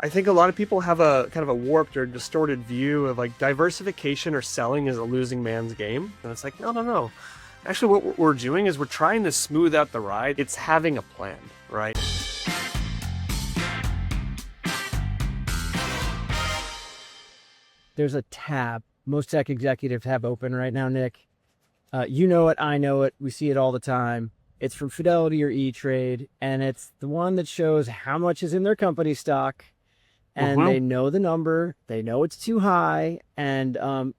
I think a lot of people have a kind of a warped or distorted view of like diversification or selling is a losing man's game. And it's like, no, no, no. Actually, what we're doing is we're trying to smooth out the ride. It's having a plan, right? There's a tab. Most tech executives have open right now, Nick. You know it, I know it. We see it all the time. It's from Fidelity or E-Trade, and it's the one that shows how much is in their company stock. And they know the number, they know it's too high, and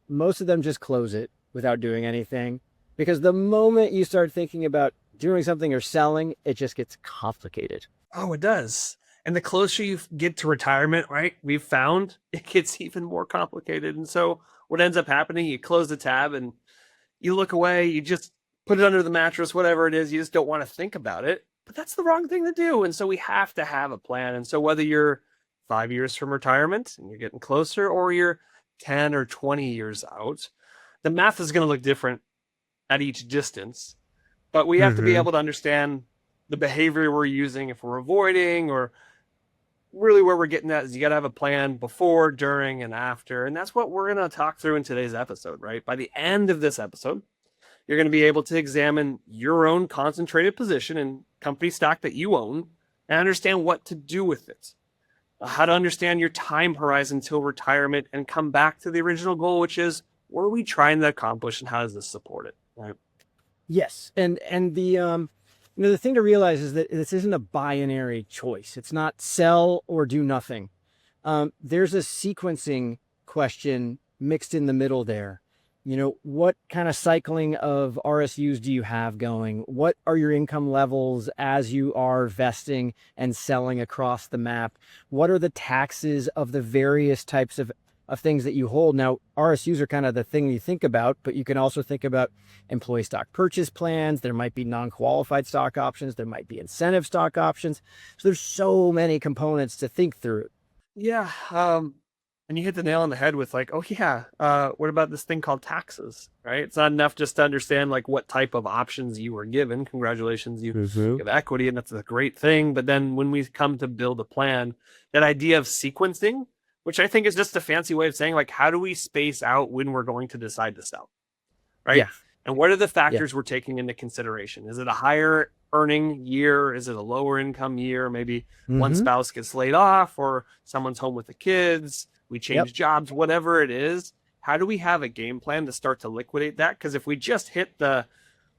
most of them just close it without doing anything. Because the moment you start thinking about doing something or selling, it just gets complicated. Oh, it does. And the closer you get to retirement, right, we've found it gets even more complicated. And so what ends up happening, you close the tab and you look away, you just put it under the mattress, whatever it is, you just don't want to think about it. But that's the wrong thing to do. And so we have to have a plan. And so whether you're 5 years from retirement and you're getting closer, or you're 10 or 20 years out, the math is going to look different at each distance. But we have to be able to understand the behavior we're using, if we're avoiding, or really where we're getting at is you got to have a plan before, during, and after. And that's what we're going to talk through in today's episode, right? By the end of this episode, you're going to be able to examine your own concentrated position in company stock that you own and understand what to do with it. How to understand your time horizon till retirement and come back to the original goal, which is what are we trying to accomplish and how does this support it? Right. Yes. And the the thing to realize is that this isn't a binary choice. It's not sell or do nothing. There's a sequencing question mixed in the middle there. What kind of cycling of RSUs do you have going? What are your income levels as you are vesting and selling across the map? What are the taxes of the various types of things that you hold? Now, RSUs are kind of the thing you think about, but you can also think about employee stock purchase plans. There might be non-qualified stock options. There might be incentive stock options. So there's so many components to think through. Yeah. And you hit the nail on the head with like, oh yeah, what about this thing called taxes, right? It's not enough just to understand like what type of options you were given. Congratulations, you have equity and that's a great thing. But then when we come to build a plan, that idea of sequencing, which I think is just a fancy way of saying like, how do we space out when we're going to decide to sell, right? Yeah. And what are the factors we're taking into consideration? Is it a higher earning year? Is it a lower income year? Maybe one spouse gets laid off or someone's home with the kids. We change jobs, whatever it is. How do we have a game plan to start to liquidate that? Because if we just hit the,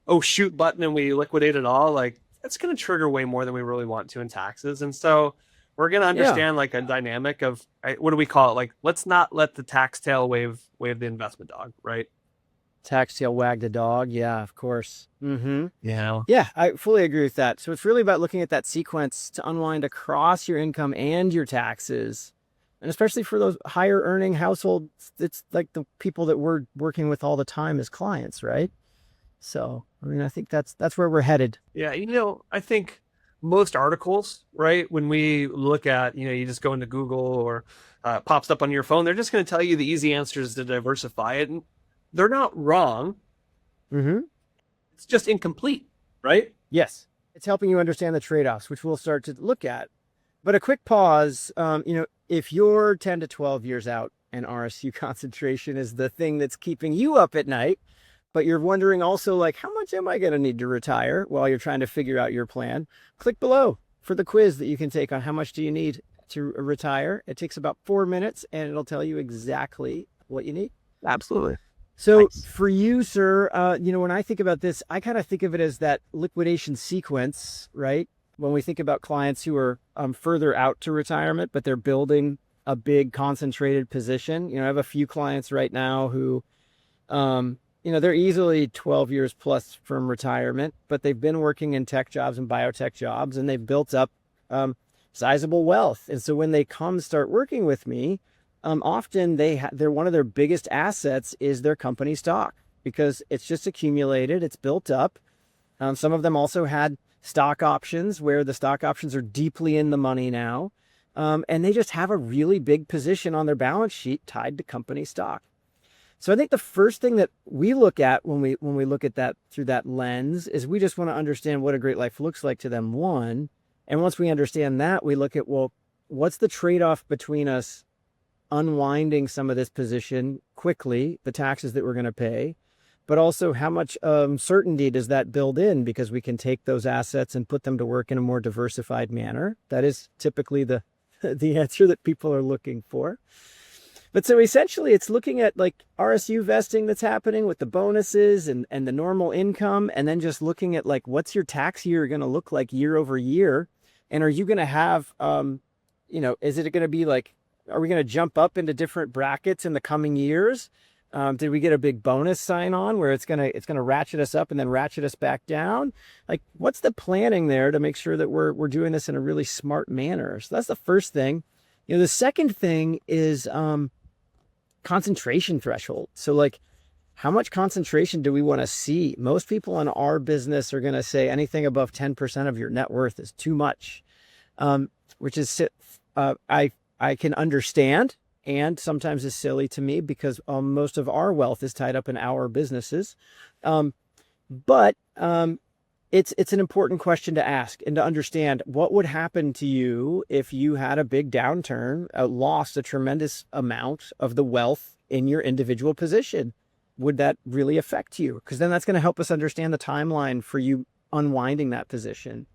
oh, shoot button and we liquidate it all, like that's going to trigger way more than we really want to in taxes. And so we're going to understand like a dynamic of, what do we call it? Like, let's not let the tax tail wave the investment dog, right? Tax tail wag the dog. Yeah, of course. Yeah. Yeah, I fully agree with that. So it's really about looking at that sequence to unwind across your income and your taxes. And especially for those higher earning households, it's like the people that we're working with all the time as clients, right? So, I mean, I think that's where we're headed. Yeah. I think most articles, right, when we look at, you just go into Google or it pops up on your phone, they're just going to tell you the easy answers to diversify it. And they're not wrong. It's just incomplete, right? Yes. It's helping you understand the trade-offs, which we'll start to look at. But a quick pause, if you're 10 to 12 years out and RSU concentration is the thing that's keeping you up at night, but you're wondering also like, how much am I going to need to retire while you're trying to figure out your plan? Click below for the quiz that you can take on how much do you need to retire. It takes about 4 minutes and it'll tell you exactly what you need. Absolutely. So Nice. for you, sir, when I think about this, I kind of think of it as that liquidation sequence, right? When we think about clients who are further out to retirement, but they're building a big concentrated position. I have a few clients right now who, they're easily 12 years plus from retirement, but they've been working in tech jobs and biotech jobs, and they've built up sizable wealth. And so when they come start working with me, often they're one of their biggest assets is their company stock because it's just accumulated, it's built up. Some of them also had stock options where the stock options are deeply in the money now. And they just have a really big position on their balance sheet tied to company stock. So I think the first thing that we look at when we look at that through that lens is we just want to understand what a great life looks like to them, one. And once we understand that, we look at, well, what's the trade-off between us unwinding some of this position quickly, the taxes that we're going to pay, but also how much certainty does that build in, because we can take those assets and put them to work in a more diversified manner. That is typically the the answer that people are looking for. But so essentially it's looking at like RSU vesting that's happening with the bonuses and the normal income, and then just looking at like what's your tax year going to look like year over year, and are you going to have is it going to be like, are we going to jump up into different brackets in the coming years? Did we get a big bonus sign on where it's gonna ratchet us up and then ratchet us back down? Like, what's the planning there to make sure that we're doing this in a really smart manner? So that's the first thing. The second thing is concentration threshold. So like, how much concentration do we want to see? Most people in our business are going to say anything above 10% of your net worth is too much, which is I can understand, and sometimes is silly to me, because most of our wealth is tied up in our businesses. But it's an important question to ask and to understand what would happen to you if you had a big downturn, lost a tremendous amount of the wealth in your individual position. Would that really affect you? Because then that's going to help us understand the timeline for you unwinding that position.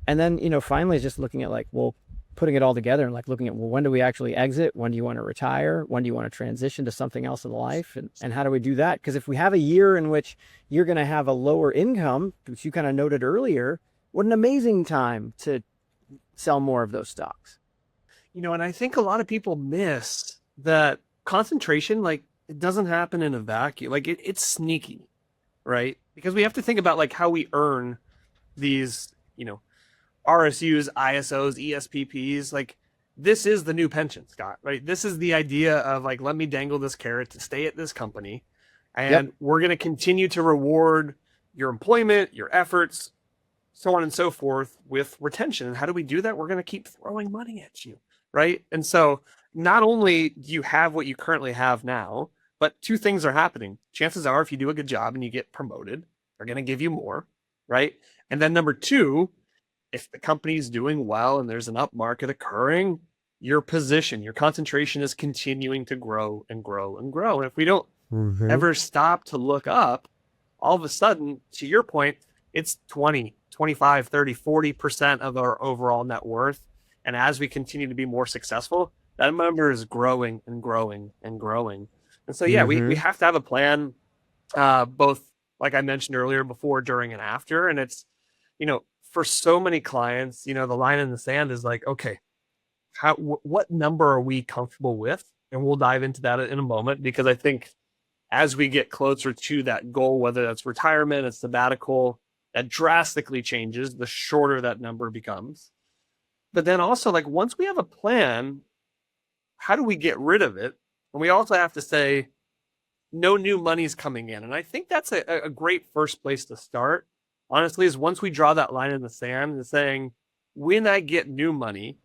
And then, finally, just looking at like, well, putting it all together and like looking at, well, when do we actually exit? When do you want to retire? When do you want to transition to something else in life? And how do we do that? Because if we have a year in which you're going to have a lower income, which you kind of noted earlier, what an amazing time to sell more of those stocks. And I think a lot of people miss that concentration, like it doesn't happen in a vacuum. Like it's sneaky, right? Because we have to think about like how we earn these, RSUs, ISOs, ESPPs. Like this is the new pension, Scott, right? This is the idea of like, let me dangle this carrot to stay at this company. And we're going to continue to reward your employment, your efforts, so on and so forth with retention. And how do we do that? We're going to keep throwing money at you, right? And so not only do you have what you currently have now, but two things are happening. Chances are, if you do a good job and you get promoted, they're going to give you more, right? And then number two, if the company's doing well and there's an up market occurring, your position, your concentration is continuing to grow and grow and grow. And if we don't ever stop to look up, all of a sudden, to your point, it's 20, 25, 30, 40% of our overall net worth. And as we continue to be more successful, that number is growing and growing and growing. And so, yeah, we have to have a plan, both, like I mentioned earlier, before, during, and after. And it's, for so many clients, the line in the sand is like, okay, what number are we comfortable with? And we'll dive into that in a moment, because I think as we get closer to that goal, whether that's retirement, a sabbatical, that drastically changes the shorter that number becomes. But then also, like, once we have a plan, how do we get rid of it? And we also have to say, no new money's coming in. And I think that's a great first place to start, honestly, is once we draw that line in the sand and saying, when I get new money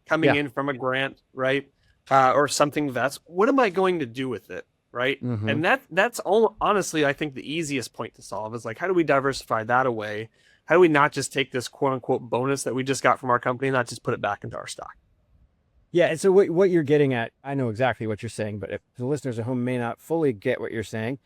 coming in from a grant, right, or something vests, what am I going to do with it, right? And that's honestly, I think the easiest point to solve is like, how do we diversify that away? How do we not just take this quote unquote bonus that we just got from our company and not just put it back into our stock? Yeah, and so what you're getting at, I know exactly what you're saying, but if the listeners at home may not fully get what you're saying,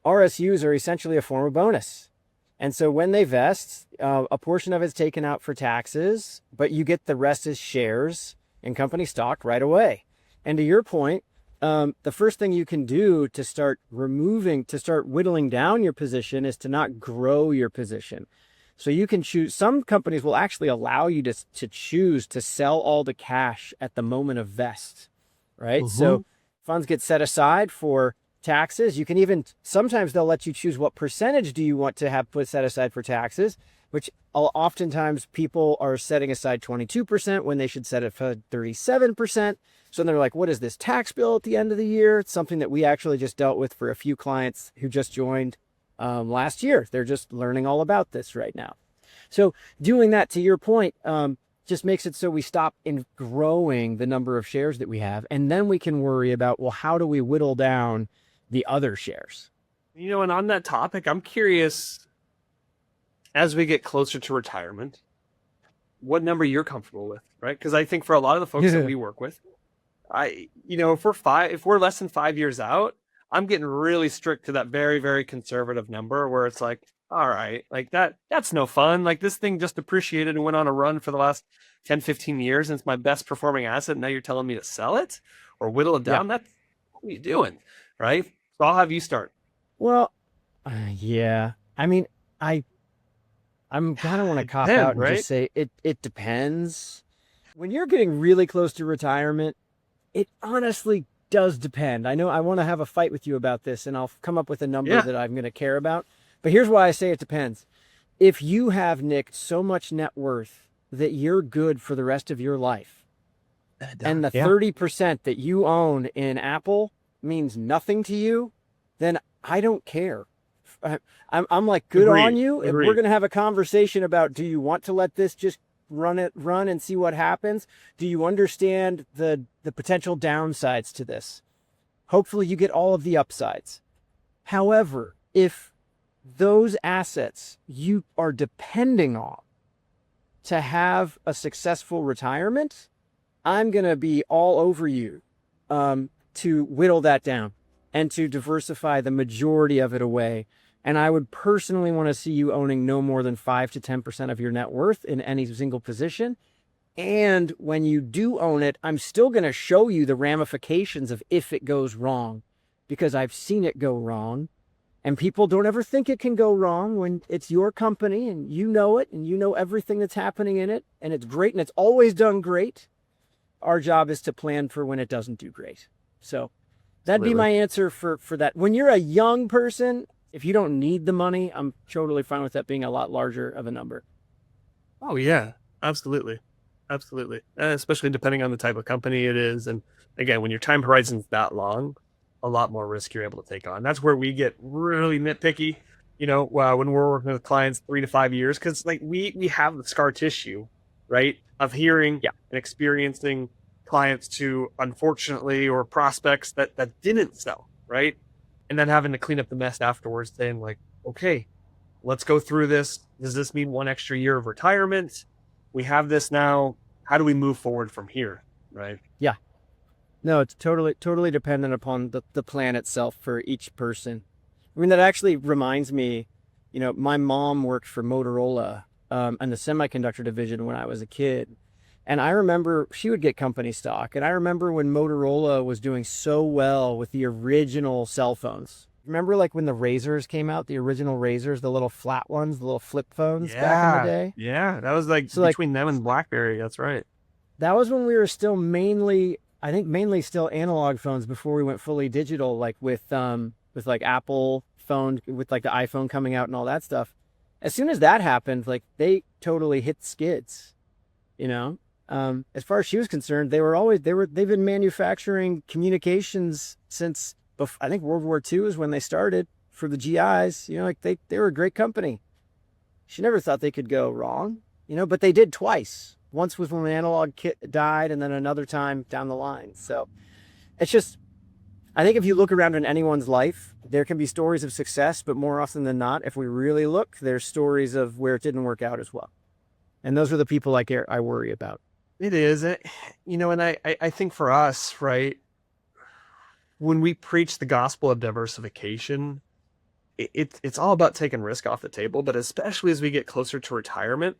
RSUs are essentially a form of bonus. And so when they vest, a portion of it's taken out for taxes, but you get the rest as shares in company stock right away. And to your point, the first thing you can do to start whittling down your position is to not grow your position. So you can choose, some companies will actually allow you to choose to sell all the cash at the moment of vest, right? So funds get set aside for taxes. You can even, sometimes they'll let you choose what percentage do you want to have put set aside for taxes, which oftentimes people are setting aside 22% when they should set it for 37%. So they're like, what is this tax bill at the end of the year? It's something that we actually just dealt with for a few clients who just joined last year. They're just learning all about this right now. So doing that, to your point, just makes it so we stop in growing the number of shares that we have. And then we can worry about, well, how do we whittle down the other shares? And on that topic, I'm curious, as we get closer to retirement, what number you're comfortable with, right? Because I think for a lot of the folks that we work with, if we're less than 5 years out, I'm getting really strict to that very, very conservative number where it's like, all right, like that's no fun. Like this thing just appreciated and went on a run for the last 10, 15 years and it's my best performing asset. And now you're telling me to sell it or whittle it Yeah. down. That's what are you doing? Right. So I'll have you start. Well, yeah. I mean, I I'm kind of want to It cop out depends, and just right? say it depends. When you're getting really close to retirement, it honestly does depend. I know I want to have a fight with you about this and I'll come up with a number Yeah. that I'm going to care about. But here's why I say it depends. If you have, Nick, so much net worth that you're good for the rest of your life, and the Yeah. 30% that you own in Apple means nothing to you, then I don't care. I'm like, good on Agreed. you. If we're Agreed. going to have a conversation about, do you want to let this just run and see what happens? Do you understand the potential downsides to this? Hopefully you get all of the upsides. However, if those assets you are depending on to have a successful retirement, I'm going to be all over you to whittle that down and to diversify the majority of it away. And I would personally want to see you owning no more than 5 to 10% of your net worth in any single position. And when you do own it, I'm still going to show you the ramifications of if it goes wrong, because I've seen it go wrong. And people don't ever think it can go wrong when it's your company and you know it and you know everything that's happening in it. And it's great and it's always done great. Our job is to plan for when it doesn't do great. So that'd be Absolutely. my answer for that. When you're a young person, if you don't need the money, I'm totally fine with that being a lot larger of a number. Oh yeah, absolutely, absolutely. Especially depending on the type of company it is, and again, when your time horizon's that long, a lot more risk you're able to take on. That's where we get really nitpicky. When we're working with clients 3 to 5 years, because like we have the scar tissue, right, of hearing Yeah. and experiencing clients to unfortunately or prospects that didn't sell, right, and then having to clean up the mess afterwards, saying like, okay, let's go through this. Does this mean one extra year of retirement? We have this now. How do we move forward from here? Right. Yeah. No, it's totally dependent upon the plan itself for each person. I mean, that actually reminds me, my mom worked for Motorola in the semiconductor division when I was a kid. And I remember she would get company stock. And I remember when Motorola was doing so well with the original cell phones. Remember like when the Razors came out, the original Razors, the little flat ones, the little flip phones back in the Yeah. day? Yeah. That was like So like between them and BlackBerry. That's right. that was when we were still mainly still analog phones before we went fully digital, like with like Apple phone, with like the iPhone coming out and all that stuff. As soon as that happened, like they totally hit skids, you know. As far as she was concerned, they've been manufacturing communications since I think World War II is when they started for the GIs. Like they were a great company. She never thought they could go wrong, but they did twice. Once was when the analog kit died, and then another time down the line. So it's just, I think if you look around in anyone's life, there can be stories of success, but more often than not, if we really look, there's stories of where it didn't work out as well. And those are the people I worry about. It is. And I think for us, right, when we preach the gospel of diversification, it's all about taking risk off the table. But especially as we get closer to retirement,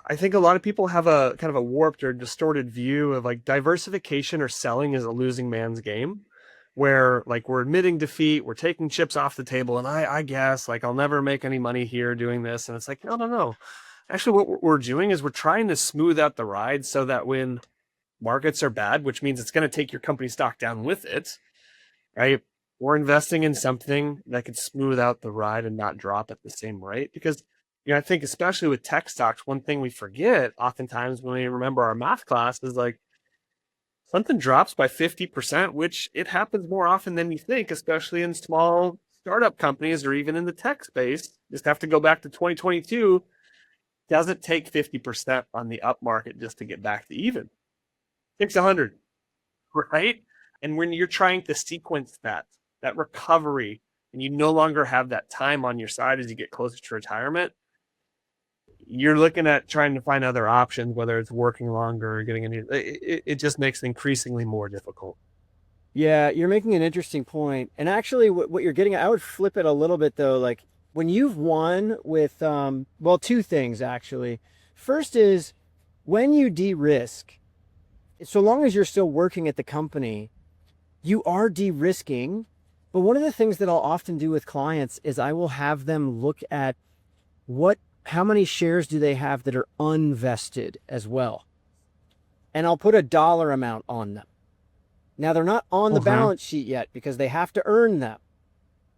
I think a lot of people have a kind of a warped or distorted view of like diversification or selling is a losing man's game, where like we're admitting defeat, we're taking chips off the table, and I guess like I'll never make any money here doing this. And it's like, no, no, no. Actually, what we're doing is we're trying to smooth out the ride so that when markets are bad, which means it's going to take your company stock down with it, right? We're investing in something that could smooth out the ride and not drop at the same rate. Because, I think especially with tech stocks, one thing we forget oftentimes when we remember our math class is like something drops by 50%, which it happens more often than you think, especially in small startup companies or even in the tech space. Just have to go back to 2022. Doesn't take 50% on the up market just to get back to even. Takes 100, right? And when you're trying to sequence that recovery, and you no longer have that time on your side as you get closer to retirement, you're looking at trying to find other options, whether it's working longer or getting a new, it just makes it increasingly more difficult. Yeah, you're making an interesting point. And actually, what you're getting at, I would flip it a little bit though. Like when you've won with, well, two things actually. First is when you de-risk, so long as you're still working at the company, you are de-risking. But one of the things that I'll often do with clients is I will have them look at how many shares do they have that are unvested as well. And I'll put a dollar amount on them. Now they're not on the balance sheet yet because they have to earn them,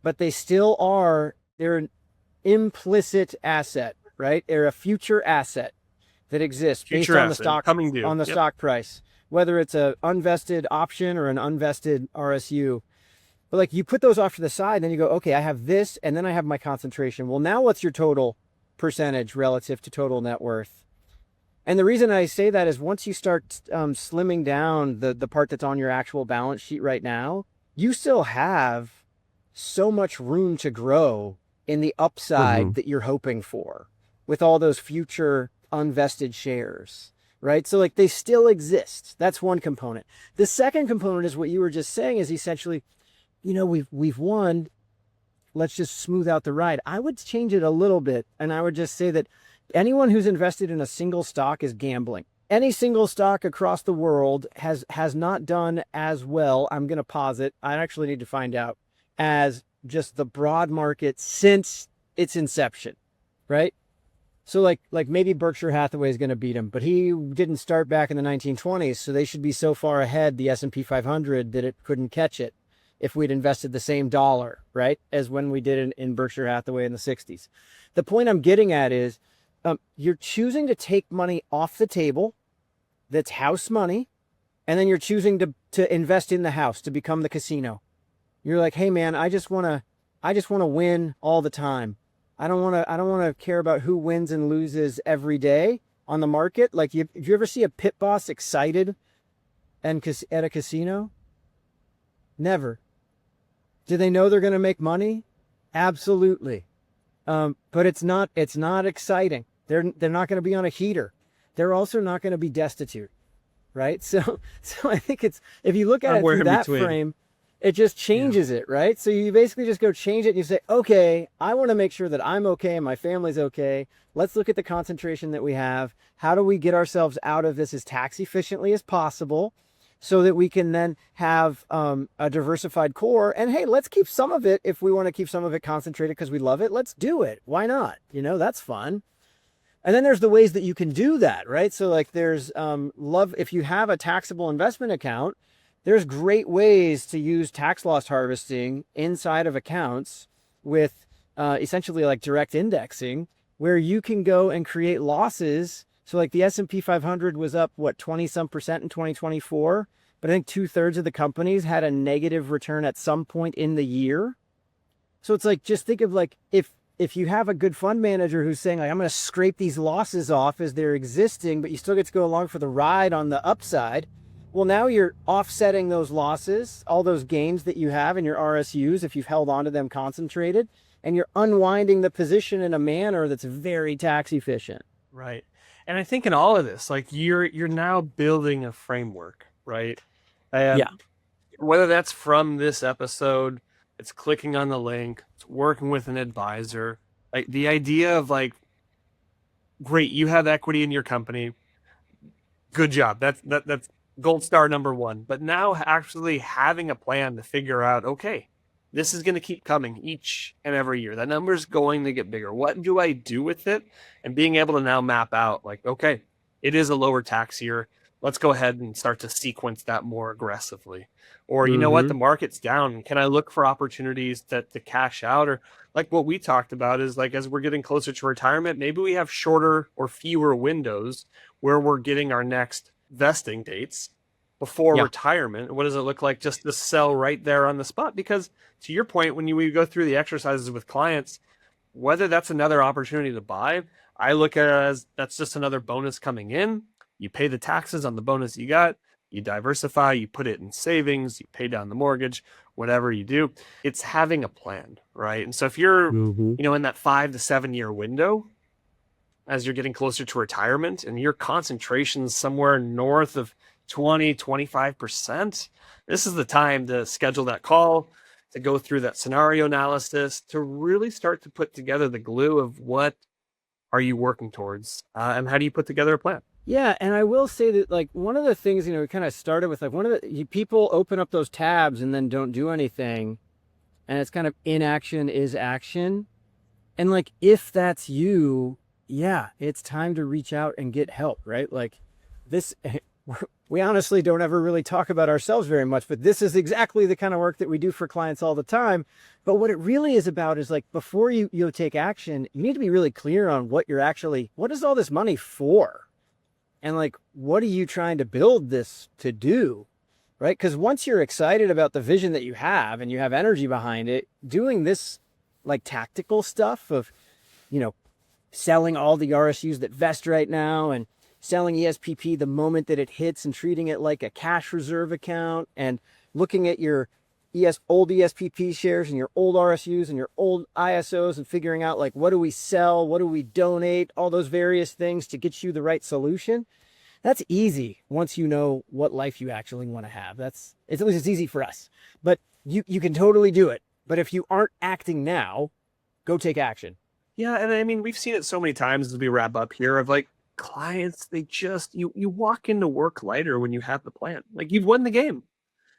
but they still are, they're an implicit asset, right? They're a future asset that exists based on the stock, coming due. on the stock price, whether it's a unvested option or an unvested RSU. But like you put those off to the side, and then you go, okay, I have this, and then I have my concentration. Well, now what's your total percentage relative to total net worth? And the reason I say that is once you start slimming down the part that's on your actual balance sheet right now, you still have so much room to grow in the upside that you're hoping for with all those future unvested shares, right? So like they still exist. That's one component. The second component is what you were just saying is essentially, we've won. Let's just smooth out the ride. I would change it a little bit, and I would just say that anyone who's invested in a single stock is gambling. Any single stock across the world has not done as well, I'm going to posit, I actually need to find out, as just the broad market since its inception, right? So like maybe Berkshire Hathaway is going to beat him, but he didn't start back in the 1920s, so they should be so far ahead, the S&P 500, that it couldn't catch it if we'd invested the same dollar, right, as when we did in Berkshire Hathaway in the 60s. The point I'm getting at is you're choosing to take money off the table that's house money, and then you're choosing to invest in the house, to become the casino. You're like, hey man, I just want to win all the time. I don't want to care about who wins and loses every day on the market. Like if you ever see a pit boss excited and at a casino? Never. Do they know they're going to make money? Absolutely. But it's not exciting. They're not going to be on a heater. They're also not going to be destitute, right? So I think if you look at it through that frame, it just changes it, right? So you basically just go change it and you say, okay, I want to make sure that I'm okay and my family's okay. Let's look at the concentration that we have. How do we get ourselves out of this as tax efficiently as possible so that we can then have a diversified core? And hey, let's keep some of it. If we want to keep some of it concentrated because we love it, let's do it. Why not? That's fun. And then there's the ways that you can do that, right? So like there's if you have a taxable investment account, there's great ways to use tax loss harvesting inside of accounts with essentially like direct indexing, where you can go and create losses. So like the S&P 500 was up, 20% in 2024, but I think 2/3 of the companies had a negative return at some point in the year. So it's like, just think of like, if you have a good fund manager who's saying like, I'm going to scrape these losses off as they're existing, but you still get to go along for the ride on the upside. Well, now you're offsetting those losses, all those gains that you have in your RSUs, if you've held onto them concentrated, and you're unwinding the position in a manner that's very tax efficient. Right. And I think in all of this, like you're now building a framework, right? Yeah. Whether that's from this episode, it's clicking on the link, it's working with an advisor. Like the idea of like, great, you have equity in your company. Good job. That's gold star number one. But now actually having a plan to figure out, okay, this is going to keep coming each and every year. That number is going to get bigger. What do I do with it? And being able to now map out like, okay, it is a lower tax year. Let's go ahead and start to sequence that more aggressively. Or, you know what, the market's down. Can I look for opportunities to cash out? Or like what we talked about is like, as we're getting closer to retirement, maybe we have shorter or fewer windows where we're getting our next vesting dates before retirement. What does it look like just to sell right there on the spot? Because to your point, when we go through the exercises with clients, whether that's another opportunity to buy, I look at it as that's just another bonus coming in. You pay the taxes on the bonus you got, you diversify, you put it in savings, you pay down the mortgage, whatever you do. It's having a plan, right? And so if you're, in that 5 to 7 year window, as you're getting closer to retirement and your concentration's somewhere north of 20-25%, this is the time to schedule that call, to go through that scenario analysis, to really start to put together the glue of what are you working towards, and how do you put together a plan. Yeah, and I will say that, like, one of the things, we kind of started with, like, one of the people open up those tabs and then don't do anything, and it's kind of inaction is action. And like, if that's you, yeah, it's time to reach out and get help, right? Like this, we honestly don't ever really talk about ourselves very much, but this is exactly the kind of work that we do for clients all the time. But what it really is about is, like, before you take action, you need to be really clear on what is all this money for? And like, what are you trying to build this to do? Right? Because once you're excited about the vision that you have and you have energy behind it, doing this like tactical stuff of, selling all the RSUs that vest right now and selling ESPP the moment that it hits and treating it like a cash reserve account, and looking at your old ESPP shares and your old RSUs and your old ISOs and figuring out, like, what do we sell? What do we donate? All those various things to get you the right solution. That's easy once you know what life you actually want to have. At least it's easy for us, but you can totally do it. But if you aren't acting now, go take action. Yeah, and I mean, we've seen it so many times as we wrap up here of, like, clients, they just, you walk into work lighter when you have the plan. Like, you've won the game.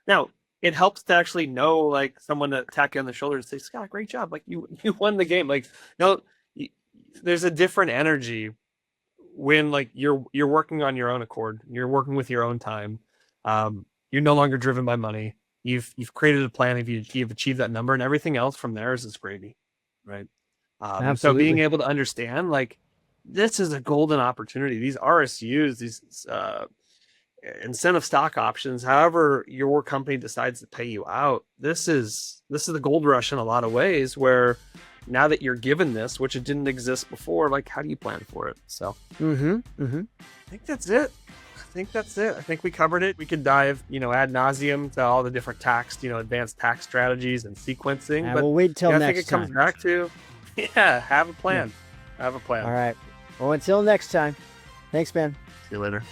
Now, it helps to actually know, like, someone to tap you on the shoulder and say, Scott, great job. Like, you won the game. Like, there's a different energy when, like, you're working on your own accord. You're working with your own time. You're no longer driven by money. You've created a plan. If you've achieved that number, and everything else from there is gravy, right? So being able to understand, like, this is a golden opportunity. These RSUs, these incentive stock options, however your company decides to pay you out, this is the gold rush in a lot of ways, where now that you're given this, which it didn't exist before, like, how do you plan for it? So I think that's it. I think we covered it. We could dive, ad nauseum to all the different tax, advanced tax strategies and sequencing. But we'll wait till next time. I think it comes back to, have a plan. Yeah. Have a plan. All right. Well, until next time. Thanks, man. See you later.